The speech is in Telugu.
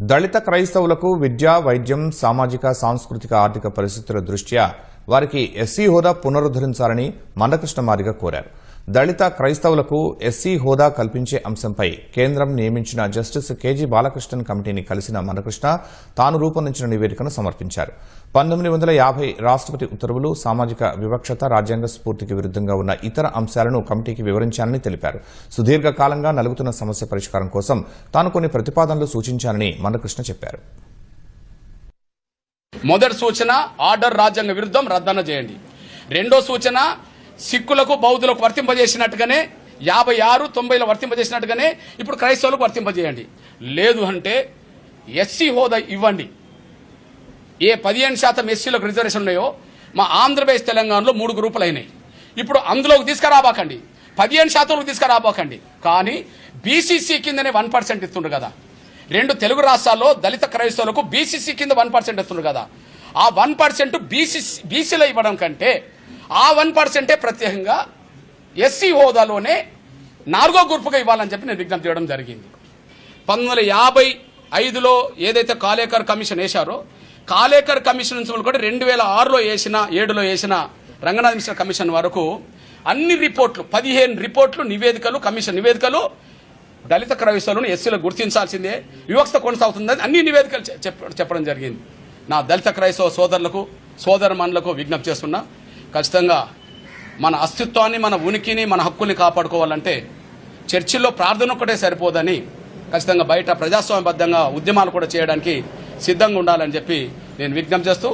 దళిత క్రైస్తవులకు విద్య, వైద్యం, సామాజిక, సాంస్కృతిక, ఆర్థిక పరిస్థితుల దృష్ట్యా వారికి ఎస్సీ హోదా పునరుద్దరించాలని మందకృష్ణ మాదిగ కోరారు. దళిత క్రైస్తవులకు ఎస్సీ హోదా కల్పించే అంశంపై కేంద్రం నియమించిన జస్టిస్ కేజీ బాలకృష్ణన్ కమిటీని కలిసిన మందకృష్ణ తాను రూపొందించిన నివేదికను సమర్పించారు. 1950 రాష్ట్రపతి ఉత్తర్వులు, సామాజిక వివక్షత, రాజ్యాంగ స్ఫూర్తికి విరుద్ధంగా ఉన్న ఇతర అంశాలను కమిటీకి వివరించానని తెలిపారు. సుదీర్ఘకాలంగా నలుగుతున్న సమస్య పరిష్కారం కోసం తాను కొన్ని ప్రతిపాదనలు సూచించానని మందకృష్ణ చెప్పారు. మొదటి సూచన ఆర్డర్ రాజ్యాంగ విరుద్ధం రద్దన చేయండి. రెండో సూచన సిక్కులకు, బౌద్ధులకు వర్తింపజేసినట్టుగానే 56, 90లో వర్తింపజేసినట్టుగానే ఇప్పుడు క్రైస్తవులకు వర్తింపజేయండి. లేదు అంటే ఎస్సీ హోదా ఇవ్వండి. ఏ 15% ఎస్సీలకు రిజర్వేషన్ ఉన్నాయో మా ఆంధ్రప్రదేశ్, తెలంగాణలో 3 గ్రూపులు అయినాయి. ఇప్పుడు అందులోకి తీసుకురాబాకండి, 15% తీసుకురాబాకండి. కానీ బీసీసీ కిందనే 1% ఇస్తుండ్రు కదా. 2 తెలుగు రాష్ట్రాల్లో దళిత క్రైస్తవులకు బీసీసీ కింద 1% ఇస్తుండ్రు కదా. ఆ 1% బీసీలో ఇవ్వడం కంటే ఆ 1% ప్రత్యేకంగా ఎస్సీ హోదాలోనే 4వ గ్రూపుగా ఇవ్వాలని చెప్పి నేను విజ్ఞప్తి చేయడం జరిగింది. 1955లో ఏదైతే కాలేకర్ కమిషన్ వేశారో, కాలేకర్ కమిషన్ నుంచి కూడా 2006లో వేసిన, 7లో వేసిన రంగనాథ్ మిశ్రా కమిషన్ వరకు అన్ని రిపోర్ట్లు, 15 రిపోర్ట్లు, నివేదికలు, కమిషన్ నివేదికలు దళిత క్రైస్తవులను ఎస్సీలకు గుర్తించాల్సిందే, వివక్ష కొనసాగుతుందని అన్ని నివేదికలు చెప్పడం జరిగింది. నా దళిత క్రైస్తవ సోదరులకు, సోదరమణులకు విజ్ఞప్తి చేస్తున్నా, ఖచ్చితంగా మన అస్తిత్వాన్ని, మన ఉనికిని, మన హక్కుల్ని కాపాడుకోవాలంటే చర్చిల్లో ప్రార్థన ఒక్కటే సరిపోదని, ఖచ్చితంగా బయట ప్రజాస్వామ్యబద్ధంగా ఉద్యమాలు కూడా చేయడానికి సిద్ధంగా ఉండాలని చెప్పి నేను విజ్ఞప్తి చేస్తూ